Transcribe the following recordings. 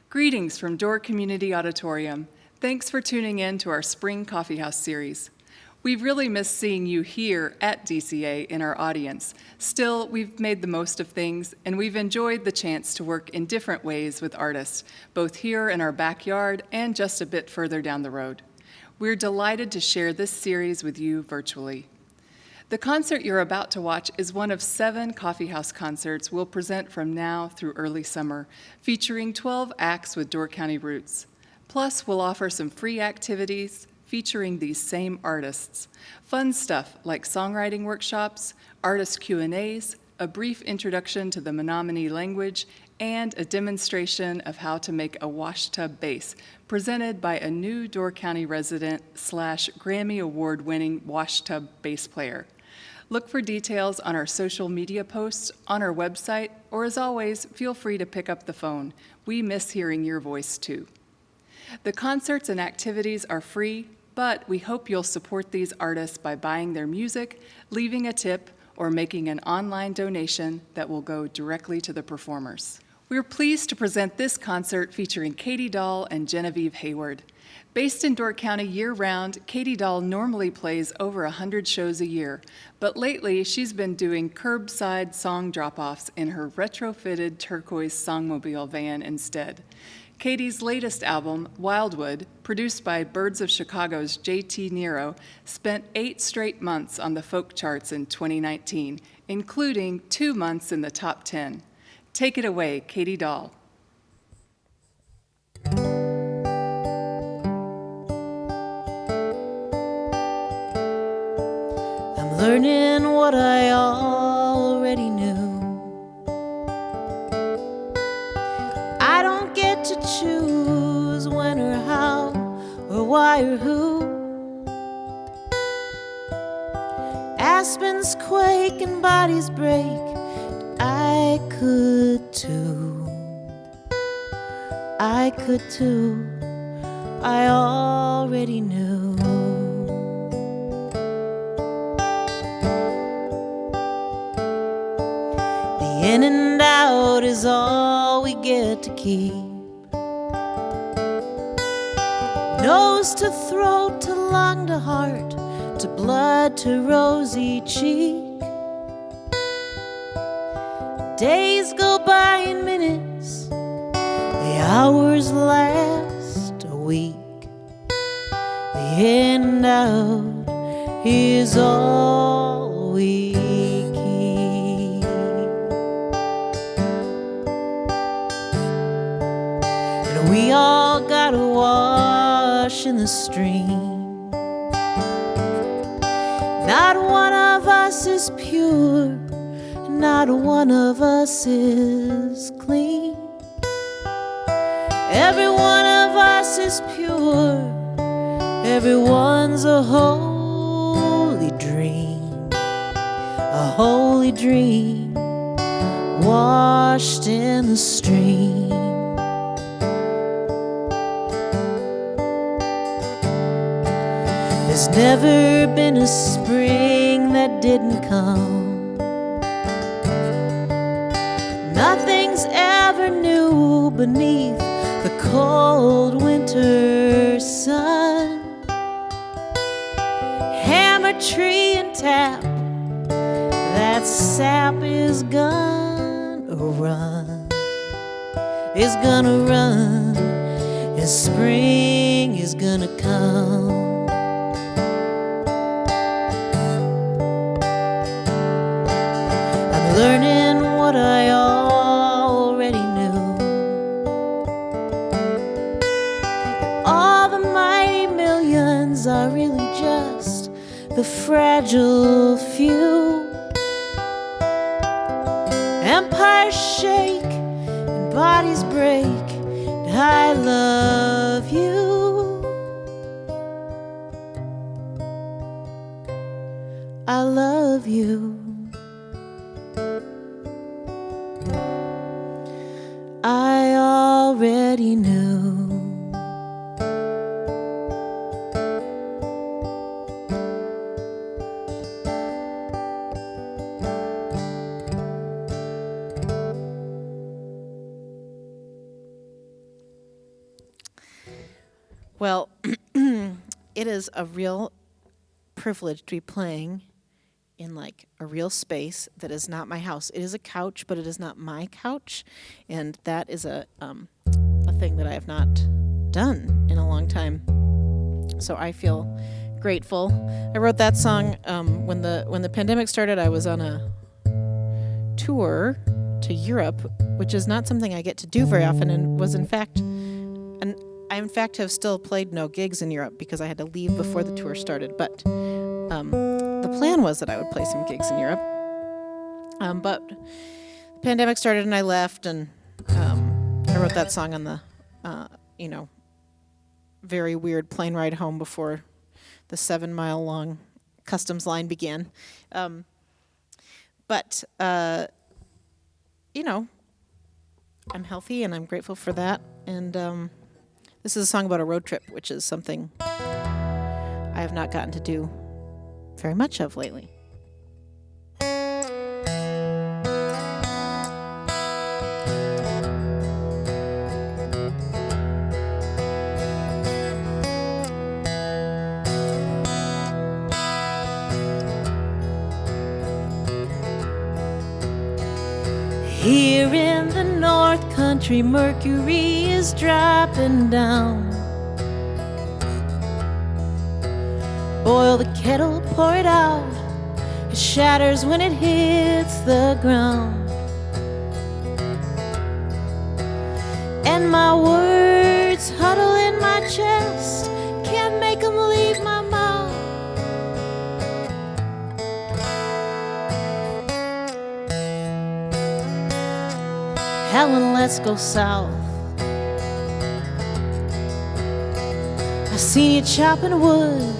Greetings from Door Community Auditorium. Thanks for tuning in to our Spring Coffeehouse series. We've really missed seeing you here at DCA in our audience. Still, we've made the most of things, and we've enjoyed the chance to work in different ways with artists, both here in our backyard and just a bit further down the road. We're delighted to share this series with you virtually. The concert you're about to watch is one of 7 Coffeehouse concerts we'll present from now through early summer, featuring 12 acts with Door County roots. Plus, we'll offer some free activities featuring these same artists. Fun stuff like songwriting workshops, artist Q&As, a brief introduction to the Menominee language, and a demonstration of how to make a washtub bass, presented by a new Door County resident / Grammy Award-winning washtub bass player. Look for details on our social media posts, on our website, or as always, feel free to pick up the phone. We miss hearing your voice too. The concerts and activities are free, but we hope you'll support these artists by buying their music, leaving a tip, or making an online donation that will go directly to the performers. We're pleased to present this concert featuring Katie Dahl and Genevieve Heyward. Based in Door County year-round, Katie Dahl normally plays over 100 shows a year, but lately she's been doing Curbside Song Dropoffs in her retrofitted turquoise Songmobile van instead. Katie's latest album, Wildwood, produced by Birds of Chicago's J.T. Nero, spent 8 straight months on the folk charts in 2019, including 2 months in the top 10. Take it away, Katie Dahl. I'm learning what I already knew. I don't get to choose when or how or why or who. Aspens quake and bodies break. I could too. I could too. I already knew. The in and out is all we get to keep. Nose to throat to lung to heart to blood to rosy cheek. Days go by in minutes, the hours last a week. The in and out is all we keep. And we all gotta wash in the stream. Not one of us is pure, not one of us is clean. Every one of us is pure. Everyone's a holy dream. A holy dream washed in the stream. There's never been a spring that didn't come. Nothing's ever new beneath the cold winter sun. Hammer, tree, and tap, that sap is gonna run. Is gonna run, and spring is gonna come. I'm learning what I already knew. All the mighty millions are really just the fragile few. Empires shake and bodies break, and I love you. I love you. I already knew. it is a real privilege to be playing in like a real space that is not my house. It is a couch, but it is not my couch, and that is a thing that I have not done in a long time. So I feel grateful. I wrote that song when the pandemic started. I was on a tour to Europe, which is not something I get to do very often, and was in fact have still played no gigs in Europe because I had to leave before the tour started. But the plan was that I would play some gigs in Europe. But the pandemic started and I left, and I wrote that song on the, very weird plane ride home before the 7-mile-long customs line began. But I'm healthy and I'm grateful for that. And this is a song about a road trip, which is something I have not gotten to do very much of lately. Here in the North Country, mercury is dropping down. Boil the kettle, pour it out. It shatters when it hits the ground. And my words huddle in my chest, can't make them leave my mouth. Helen, let's go south. I seen you chopping wood,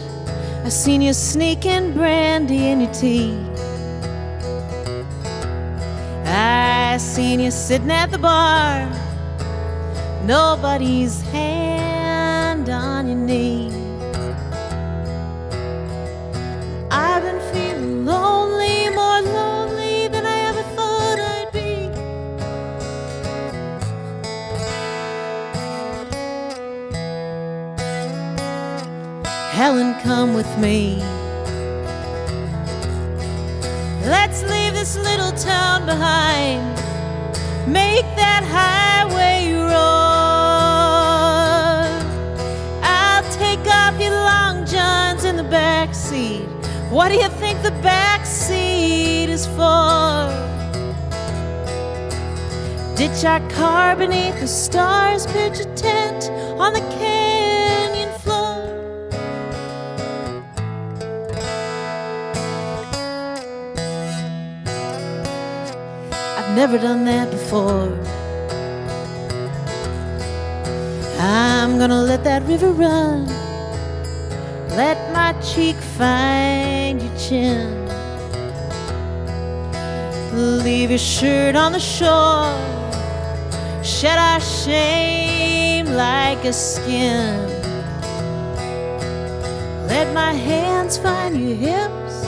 I seen you sneaking brandy in your tea. I seen you sitting at the bar, nobody's hand on your knee. I've been feeling lonely, more lonely than I ever thought I'd be. Helen, come with me. Let's leave this little town behind. Make that highway roar. I'll take off your long johns in the back seat. What do you think the back seat is for? Ditch our car beneath the stars, pitch a tent on the canyon floor. I've never done that before. I'm gonna let that river run, let my cheek find your chin. Leave your shirt on the shore, shed our shame like a skin. Let my hands find your hips,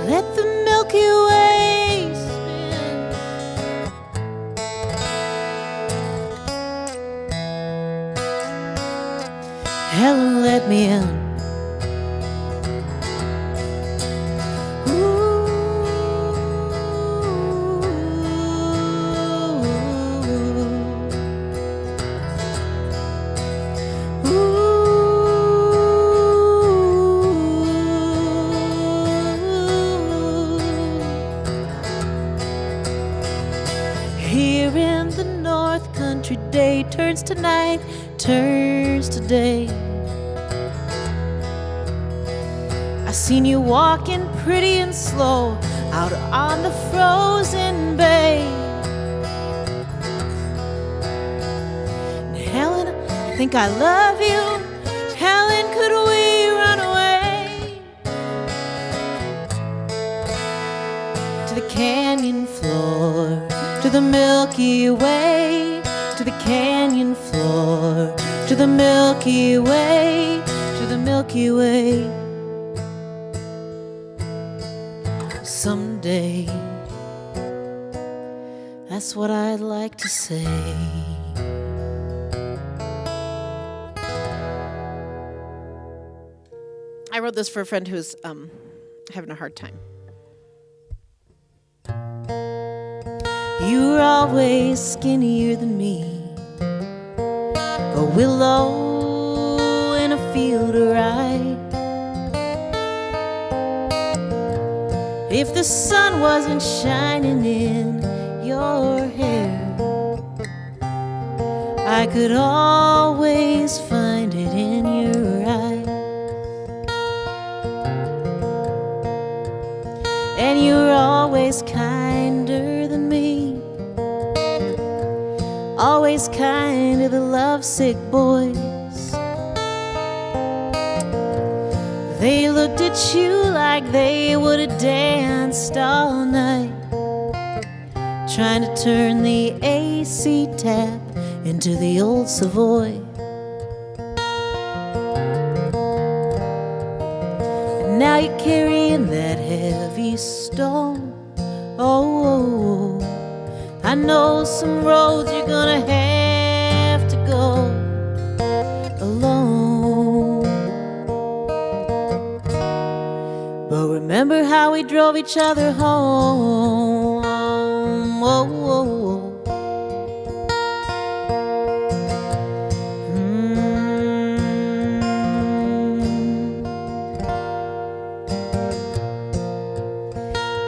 let the Milky Way spin. Helen, let me in. Here in the North Country, day turns to night, turns to day. I seen you walking pretty and slow out on the frozen bay. And Helen, I think I love you. Helen, could we run away to the canyon floor, to the Milky Way, to the canyon floor, to the Milky Way, to the Milky Way. Someday, that's what I'd like to say. I wrote this for a friend who's having a hard time. You were always skinnier than me, a willow in a field of rye. If the sun wasn't shining in your hair, I could always find it in your eyes. And you were always kinder than me, always kind to the lovesick boys. They looked at you like they would have danced all night, trying to turn the AC tap into the old Savoy. And now you're carrying that heavy stone. Oh, I know some roads you're gonna have to go alone. But remember how we drove each other home. Oh,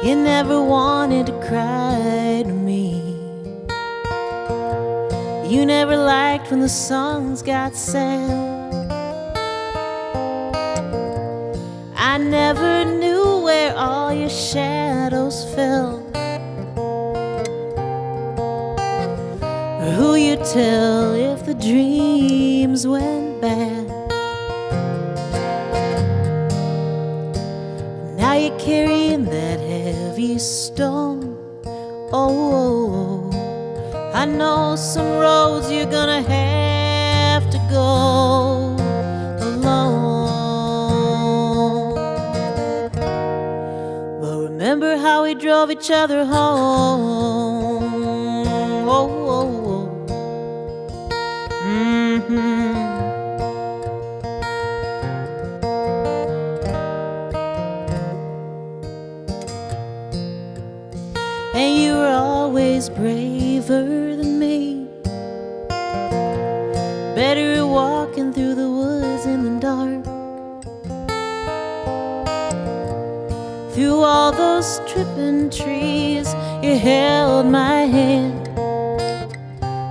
You never wanted to cry to me. You never liked when the songs got sad. I never knew where all your shadows fell, or who you'd tell if the dreams went bad. Now you're carrying that heavy stone. Oh, I know some roads you're gonna have to go alone. But remember how we drove each other home. Oh, mm-hmm. And you were always braver than me, better at walking through the woods in the dark. Through all those tripping trees, you held my hand,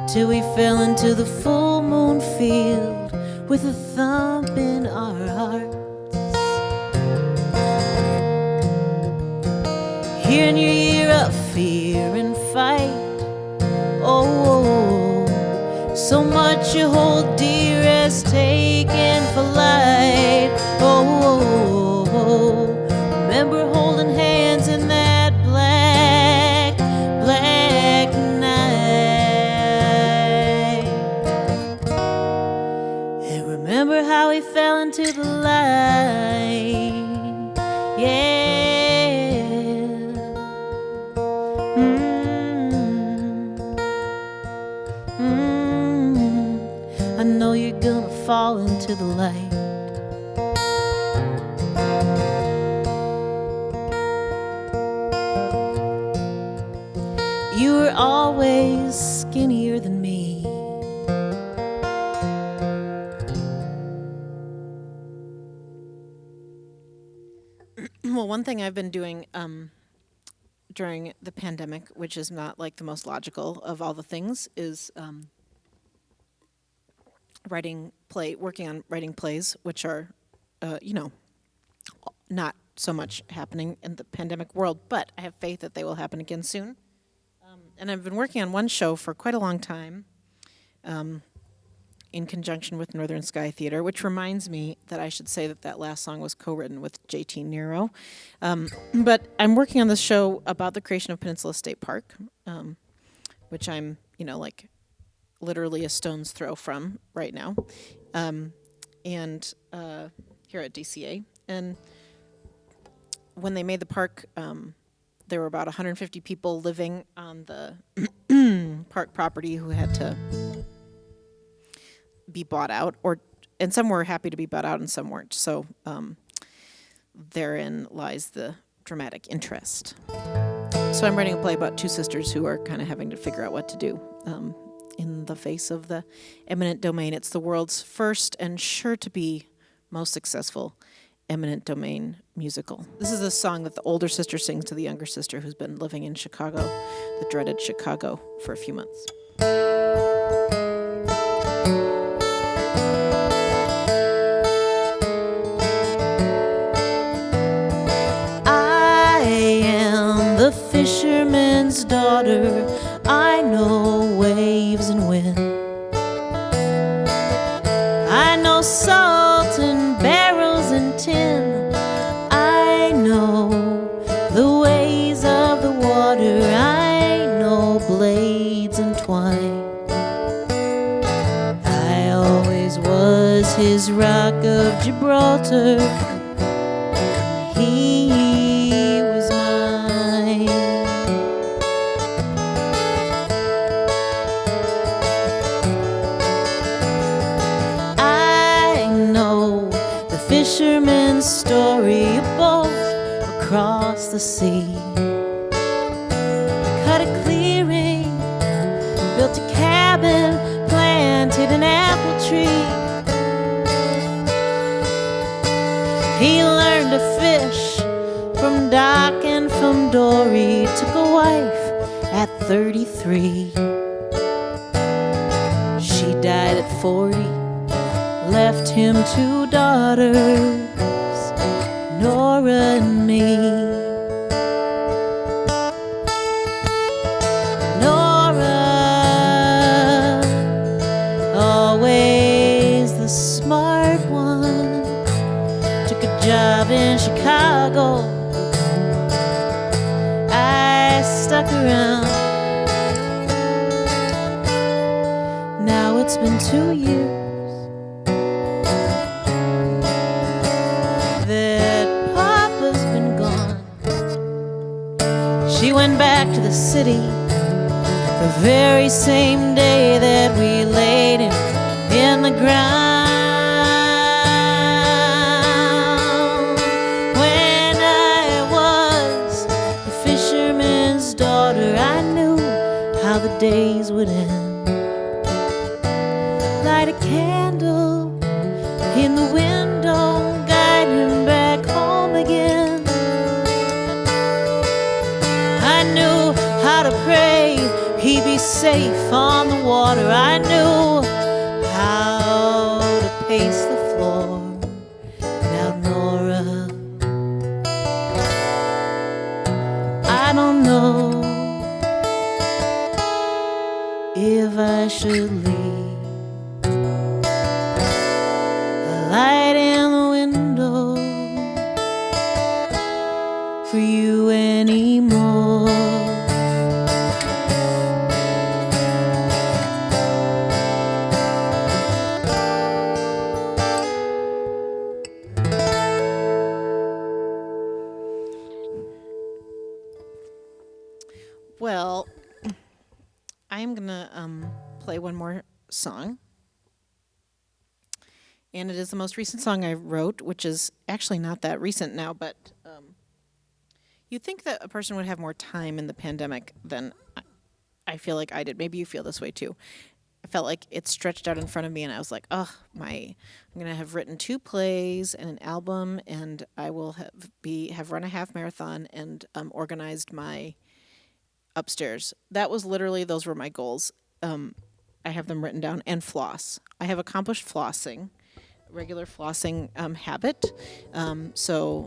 till we fell into the full moon field with a thump in our hearts. Here in your year of fear and fight, oh, so much you hold dear is taken for light. Oh, remember holding hands in that black, black night. And remember how we fell into the light. Yeah. I know you're gonna fall into the light. You were always skinnier than me. Well, one thing I've been doing during the pandemic, which is not like the most logical of all the things, is working on writing plays, which are, not so much happening in the pandemic world, but I have faith that they will happen again soon. And I've been working on one show for quite a long time, in conjunction with Northern Sky Theater, which reminds me that I should say that last song was co-written with JT Nero. But I'm working on this show about the creation of Peninsula State Park, which I'm, literally a stone's throw from right now, and here at DCA. And when they made the park, there were about 150 people living on the park property who had to be bought out, and some were happy to be bought out and some weren't. So therein lies the dramatic interest. So I'm writing a play about two sisters who are kind of having to figure out what to do in the face of the eminent domain. It's the world's first and sure to be most successful eminent domain musical. This is a song that the older sister sings to the younger sister who's been living in Chicago, the dreaded Chicago, for a few months. I am the fisherman's daughter. I know waves and wind. I know salt and barrels and tin. I know the ways of the water. I know blades and twine. I always was his rock of Gibraltar. He was mine. Fisherman's story, a boat across the sea. Cut a clearing, built a cabin, planted an apple tree. He learned to fish from Doc and from Dory. Took a wife at 33. She died at 40. Left him two daughters, Nora and me. Nora, always the smart one, took a job in Chicago. I stuck around. Now it's been 2 years She went back to the city the very same day that we laid him in the ground. When I was the fisherman's daughter, I knew how the days would end. Light a candle in the window, guide him back home again. I knew how to pray he'd be safe on the water. I knew how to pace the floor. Now Nora, I don't know if I should leave a light in the window for you anymore. Well, I'm gonna play one more song, and it is the most recent song I wrote, which is actually not that recent now, but you'd think that a person would have more time in the pandemic than I feel like I did. Maybe you feel this way too. I felt like it stretched out in front of me, and I was like, I'm gonna have written 2 plays and an album, and I will have run a half marathon and organized my upstairs. Those were my goals. I have them written down, and floss. I have accomplished flossing, regular flossing habit. So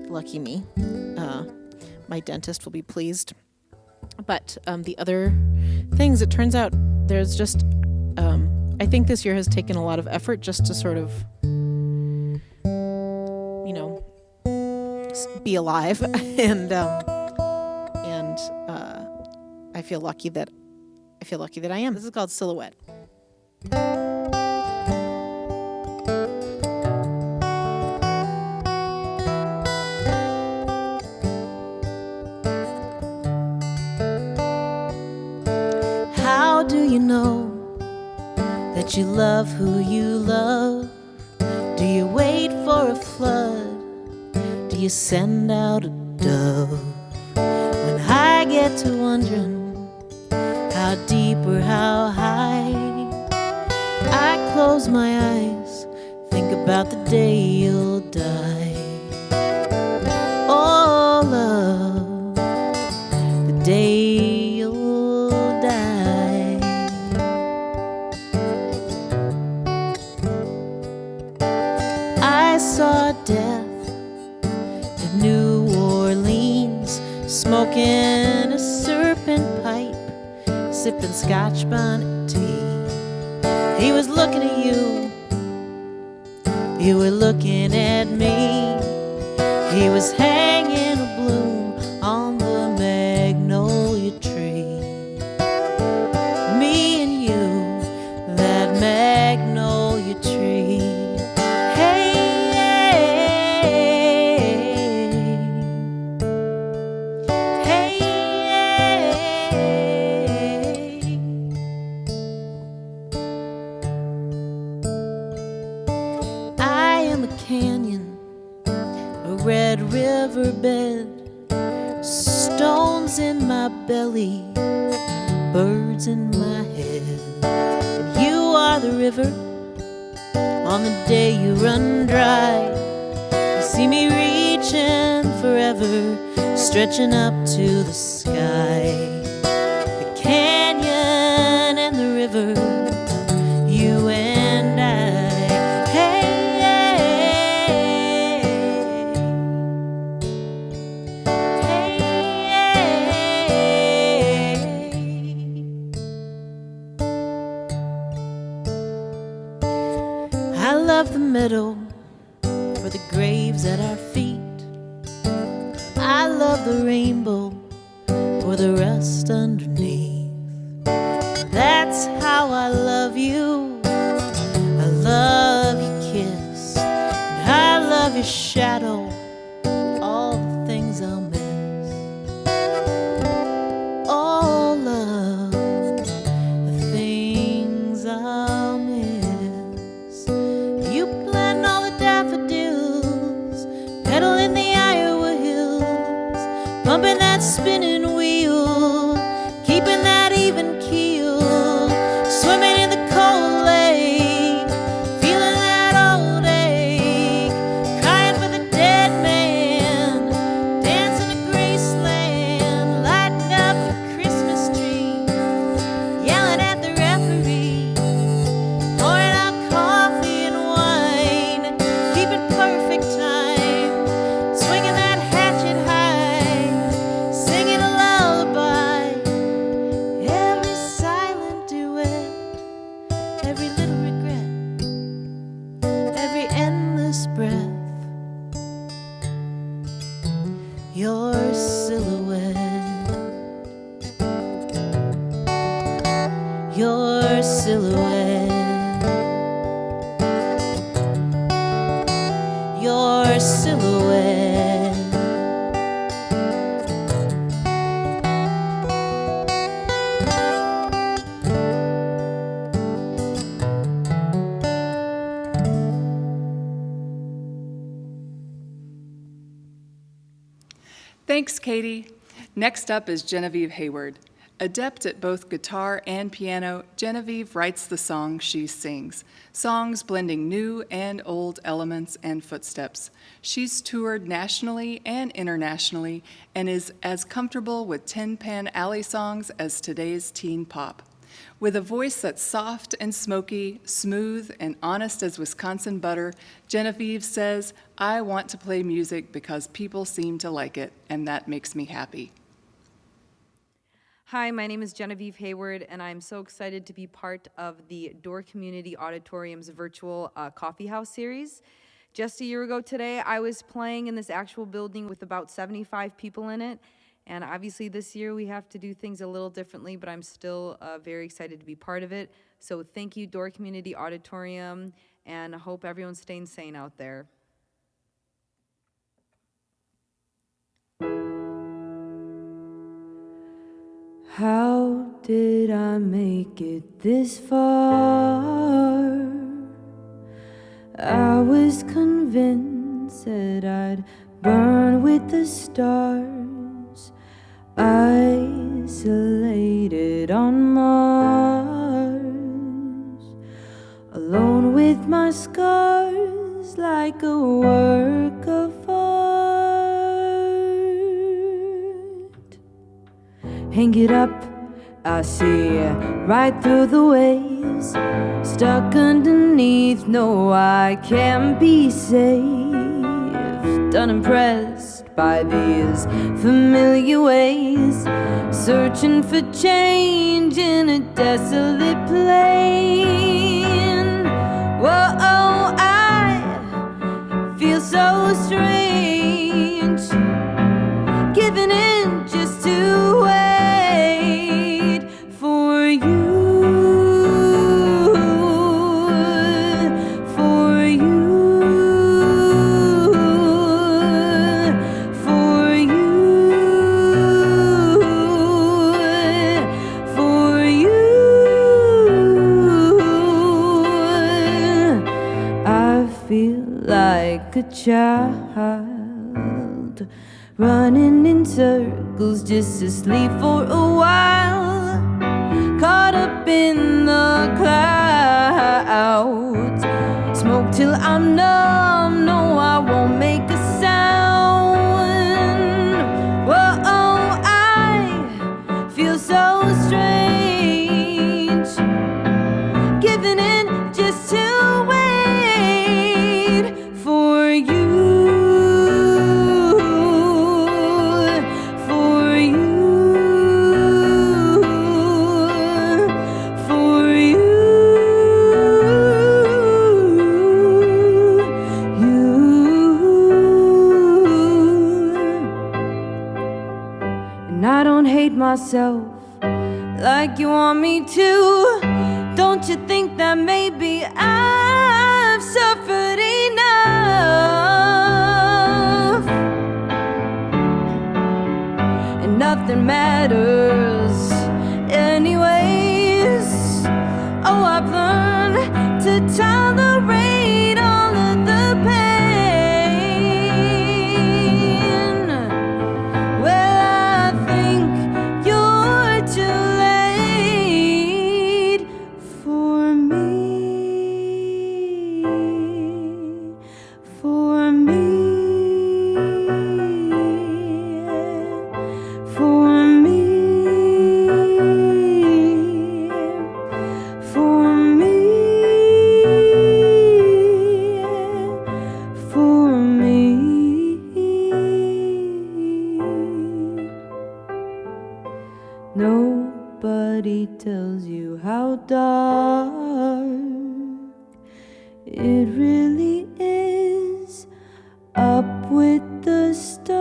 lucky me. My dentist will be pleased. But the other things, it turns out there's just, I think this year has taken a lot of effort just to sort of, be alive. And I feel lucky that I am. This is called Silhouette. How do you know that you love who you love? Do you wait for a flood do you send out a dove? When I get to wondering how deep or how high, I close my eyes, think about the day you'll die. Oh, love, the day you'll die. I saw death in New Orleans, smoking a serpent pipe, sipping Scotch bonnet tea. He was looking at you, you were looking at me. He was hanging a bloom on the magnolia tree. Me and you, that magnolia tree. Hey, hey, hey. I am a canyon, a red riverbed, stones in my belly, birds in my head. And you are the river on the day you run dry. You see me reaching forever, stretching up to the sky. The canyon and the river, you and I. I love the meadow for the graves at our feet. I love the rainbow for the rust underneath. That's how I love you. I love your kiss, and I love your shadow, all the things I'll miss. Oh, love, the things I'll miss. You plant all the daffodils, pedal in the Iowa hills, bumping that spinning wheel, keeping that even keel, swimming in the cold lake, feeling that old ache, crying for the dead man, dancing to Graceland, lighting up the Christmas tree, yelling at the referee, pouring out coffee and wine, keeping perfect time, swinging that hatchet high, singing a lullaby, every silent duet, every little regret, every endless breath, your silhouette, your silhouette, your silhouette. Thanks, Katie. Next up is Genevieve Heyward. Adept at both guitar and piano, Genevieve writes the songs she sings, songs blending new and old elements and footsteps. She's toured nationally and internationally and is as comfortable with Tin Pan Alley songs as today's teen pop. With a voice that's soft and smoky, smooth and honest as Wisconsin butter, Genevieve says, "I want to play music because people seem to like it, and that makes me happy." Hi, my name is Genevieve Heyward, and I'm so excited to be part of the Door Community Auditorium's virtual Coffeehouse series. Just a year ago today, I was playing in this actual building with about 75 people in it, and obviously this year we have to do things a little differently, but I'm still very excited to be part of it. So thank you, Door Community Auditorium, and I hope everyone's staying sane out there. How did I make it this far? I was convinced said I'd burn with the stars, isolated on Mars, alone with my scars like a work of art. Hang it up, I see right through the waves, stuck underneath, no, I can't be safe. Unimpressed by these familiar ways, searching for change in a desolate plain. Whoa, I feel so strange, giving in just to wait for you. A child running in circles just to sleep for a while, caught up in the clouds, smoke till I'm numb, no, I won't make a sound. Whoa, I feel so strange, giving in just to for you, for you, for you, you. And I don't hate myself like you want me to. Don't you think that maybe I've suffered enough, and nothing matters anyways? Oh, I've learned to tolerate all of the pain. Well, I think you're too late for me. Nobody tells you how dark it really is up with the stars.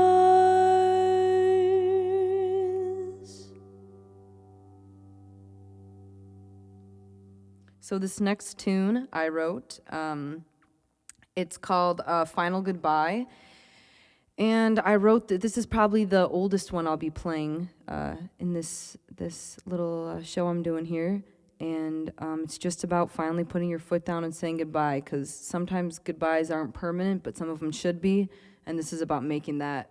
So this next tune I wrote, it's called Final Goodbye. And I wrote that this is probably the oldest one I'll be playing in this little show I'm doing here. And it's just about finally putting your foot down and saying goodbye, because sometimes goodbyes aren't permanent, but some of them should be. And this is about making that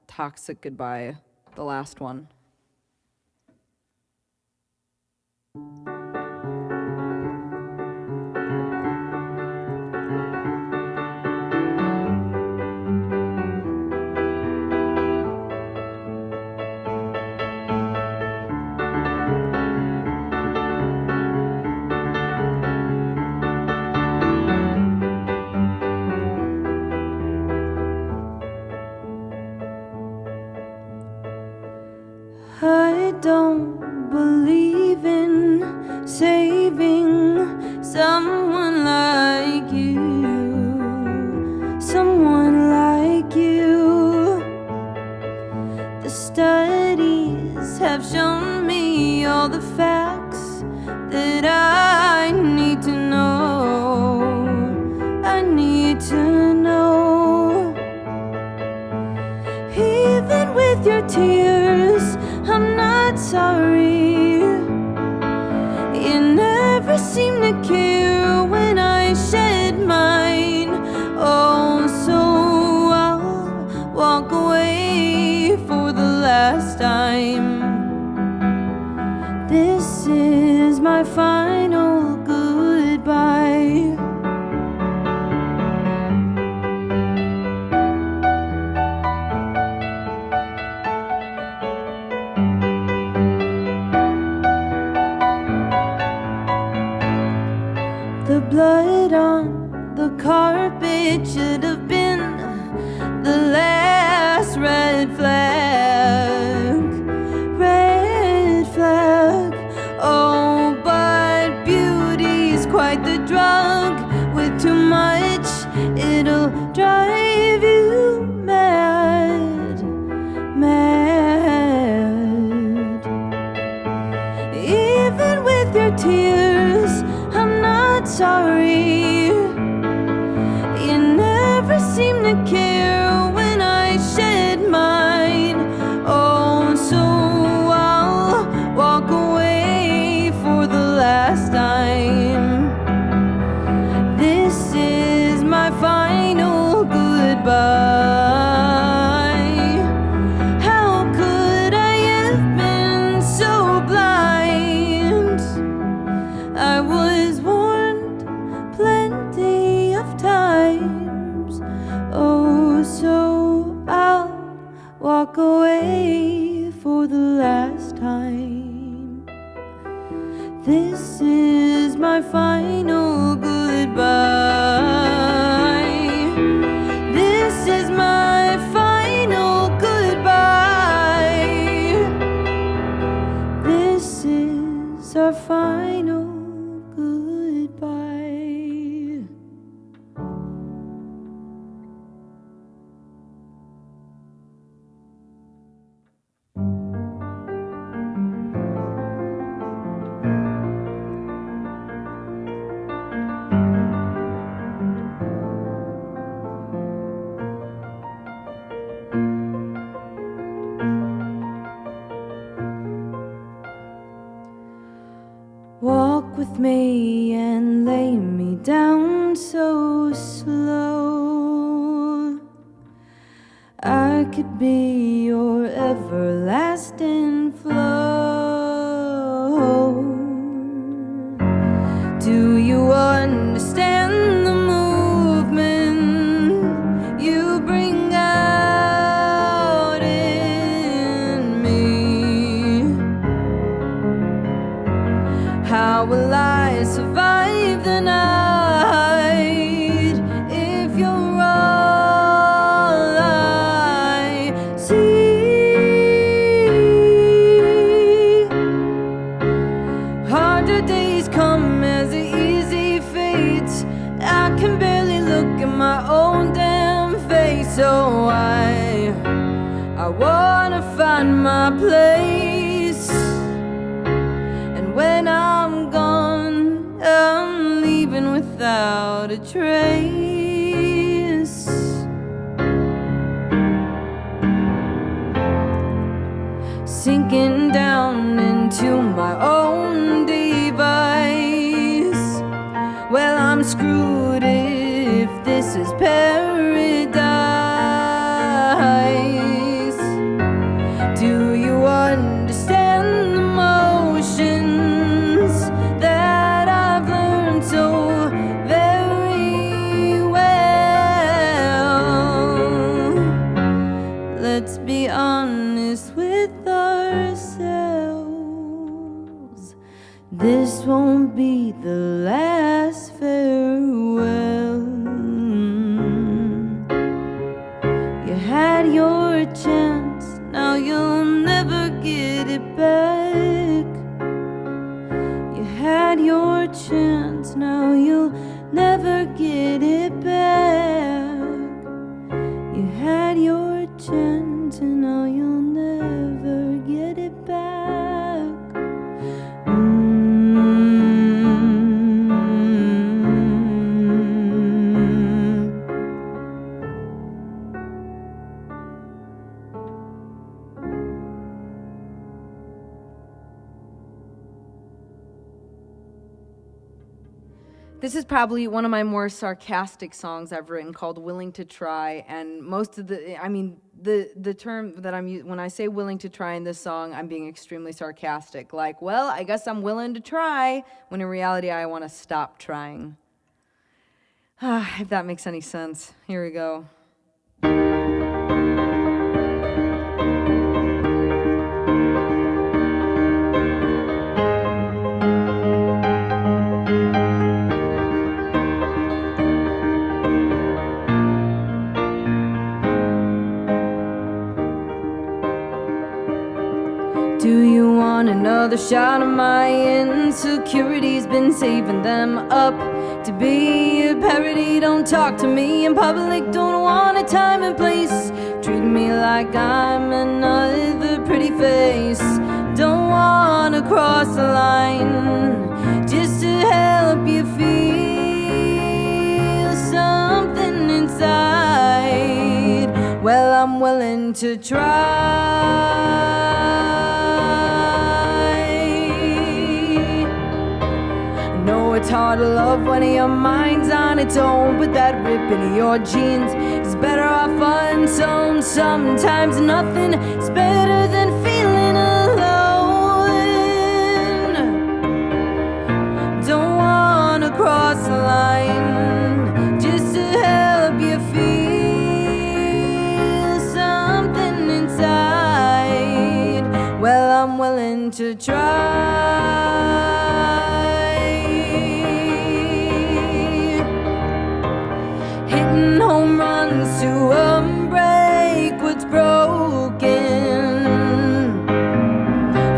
toxic goodbye the last one. I don't believe in saving someone like you, someone like you. The studies have shown me all the facts that I need to know. I need to know. Even with your tears, I'm not sorry. You never seem to care when I shed mine. Oh, so it should have been the last red flag. Red flag. Oh, but beauty's quite the drug. With too much, it'll drive you mad. Mad. Even with your tears, I'm not sorry. You never seem to care when I shed mine. Oh, so I'll walk away for the last time. This is my final goodbye. How could I have been so blind? I was warned plenty of times. Oh, so I'll walk away for the last time. This is my final goodbye. This is my final goodbye. This is our final goodbye. Walk with me and lay me down so slow. I could be your everlasting flow. Do you understand the movement you bring out in me? How will I survive the night if you're all I see? Harder days come as an easy fate. I can barely look at my own damn face. So I wanna find my place. And when I'm gone, I'm leaving without a trace. Sinking down into my own device. Well, I'm screwed if this is paradise. Do you understand the motions that I've learned so very well? Let's be honest with ourselves. This won't be the last farewell. You had your chance, now you'll never get it back. You had your chance, now you'll never get it back. You had your chance, and now you'll never get it back. This is probably one of my more sarcastic songs I've written, called Willing to Try. And most of the term that I'm using, when I say willing to try in this song, I'm being extremely sarcastic. Like, well, I guess I'm willing to try, when in reality I want to stop trying. If that makes any sense. Here we go. Do you want another shot of my insecurities? Been saving them up to be a parody. Don't talk to me in public, don't want a time and place. Treat me like I'm another pretty face. Don't wanna cross the line just to help you feel something inside. Well, I'm willing to try. It's hard to love when your mind's on its own, but that rip in your jeans is better off unsewn. Sometimes nothing is better than feeling alone. Don't wanna cross the line just to help you feel something inside. Well, I'm willing to try. Home runs to unbreak what's broken.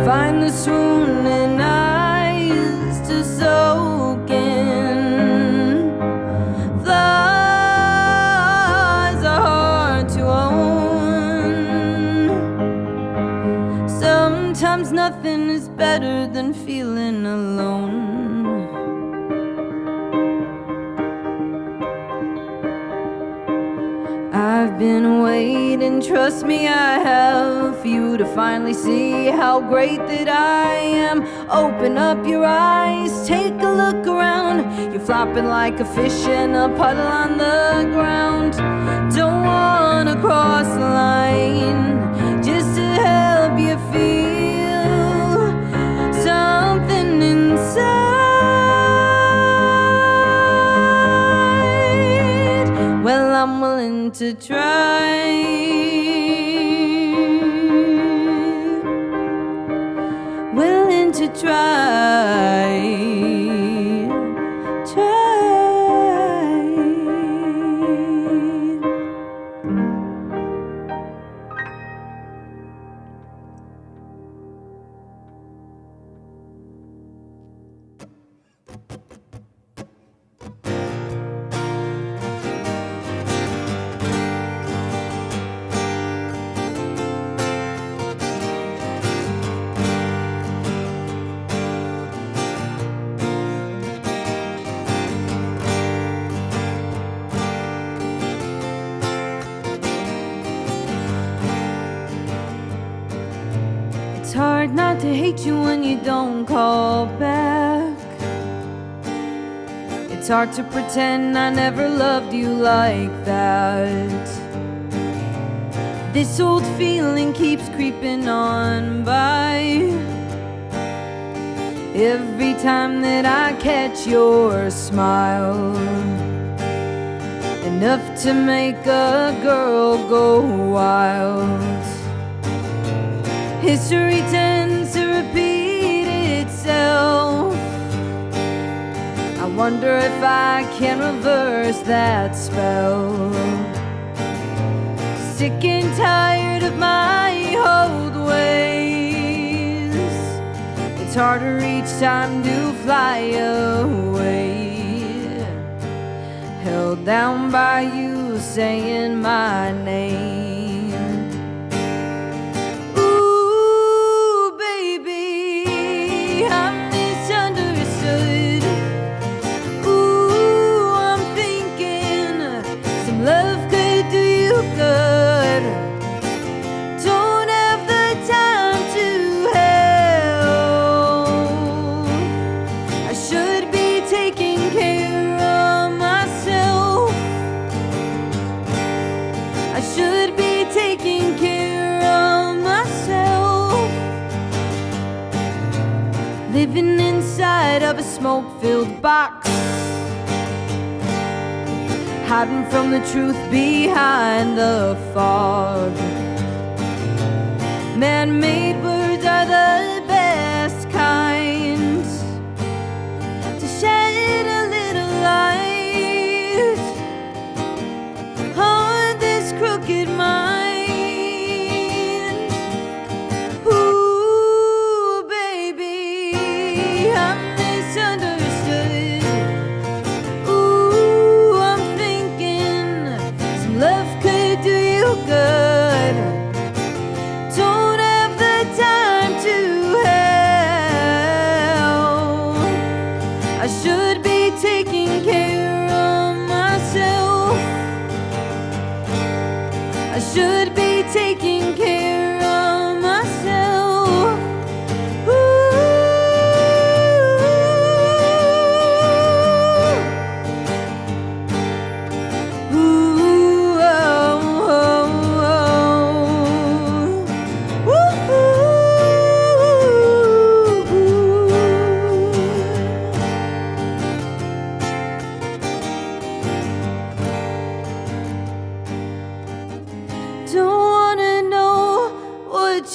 Find the swooning eyes to soak in. Flaws are hard to own. Sometimes nothing is better than feeling alone. I've been waiting, trust me I have, for you to finally see how great that I am. Open up your eyes, take a look around. You're flopping like a fish in a puddle on the ground. Don't wanna cross the line just to help you feel something inside. Well, I'm willing to try. Willing to try. It's hard not to hate you when you don't call back. It's hard to pretend I never loved you like that. This old feeling keeps creeping on by. Every time that I catch your smile, enough to make a girl go wild. History tends to repeat itself. I wonder if I can reverse that spell. Sick and tired of my old ways. It's harder each time to fly away. Held down by you saying my name. Living inside of a smoke-filled box, hiding from the truth behind the fog. Man-made words are the best kind to shed a little light on this crooked mind. Ooh. I should be taking care of myself.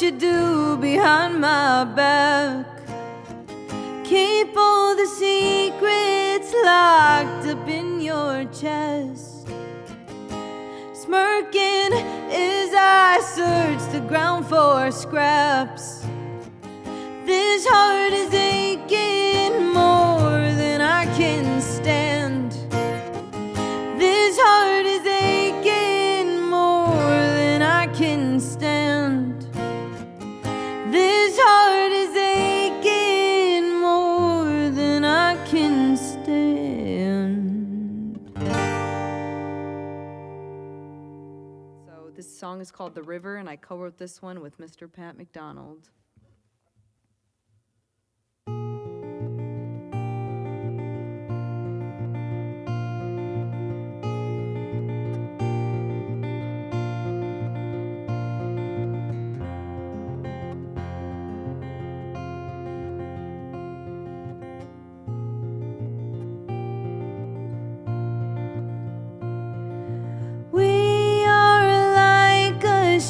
You do behind my back. Keep all the secrets locked up in your chest. Smirking as I search the ground for scraps. This heart is aching more than I can stand. This heart is aching more than I can stand. This heart is aching more than I can stand. So this song is called The River, and I co-wrote this one with Mr. Pat McDonald.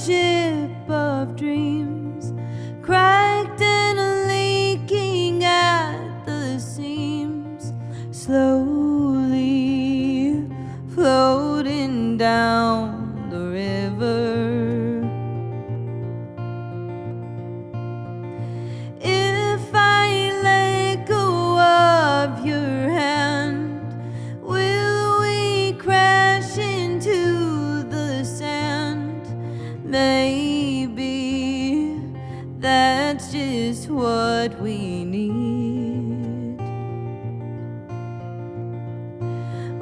Ship of dreams, cracked and leaking at the seams, slowly floating down the river. If I let go of your hand, will we crash into the sand? Maybe that's just what we need.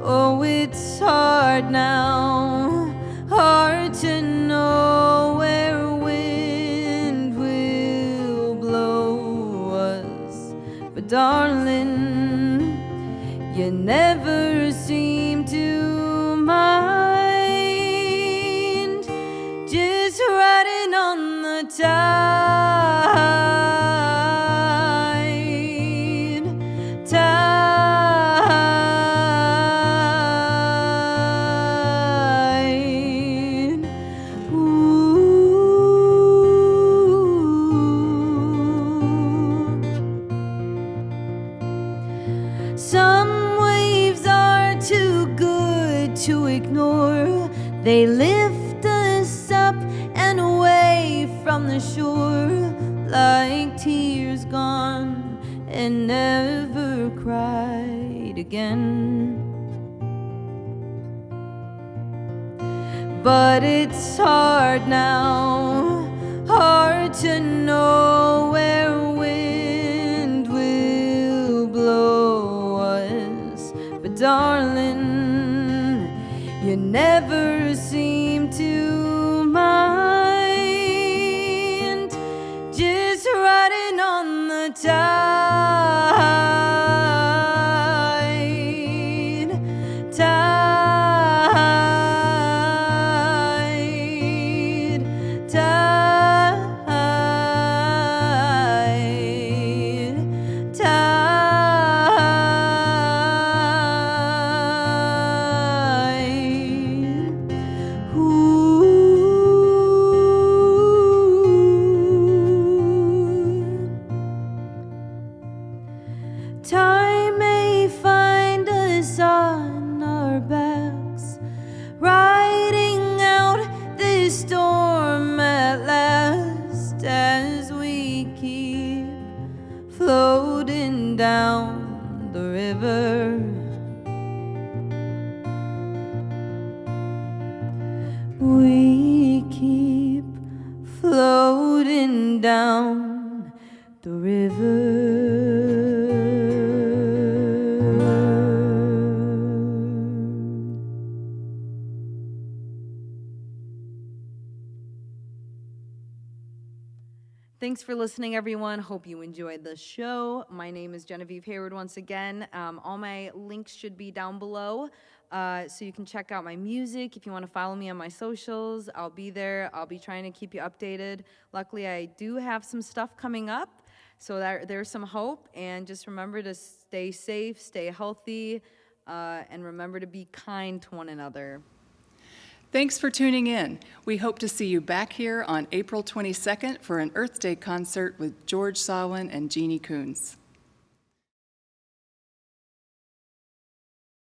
Oh, it's hard now, hard to know where wind will blow us. But darling, you never seem to mind. Just riding on the tide, tide. Ooh. Some waves are too good to ignore. They lift us up and away from the shore, like tears gone and never cried again. But it's hard now, hard to know where wind will blow us. But darling, you never seem to mind. Just riding on the tide, tide, tide, tide. Time may find us on our backs, riding out this storm at last, as we keep floating down the river. We keep floating down the river. Thanks for listening, everyone. Hope you enjoyed the show. My name is Genevieve Heyward once again. All my links should be down below, so you can check out my music. If you want to follow me on my socials, I'll be there. I'll be trying to keep you updated. Luckily, I do have some stuff coming up, so there's some hope. And just remember to stay safe, stay healthy, and remember to be kind to one another. Thanks for tuning in. We hope to see you back here on April 22nd for an Earth Day concert with George Sawin and Jeannie Coons.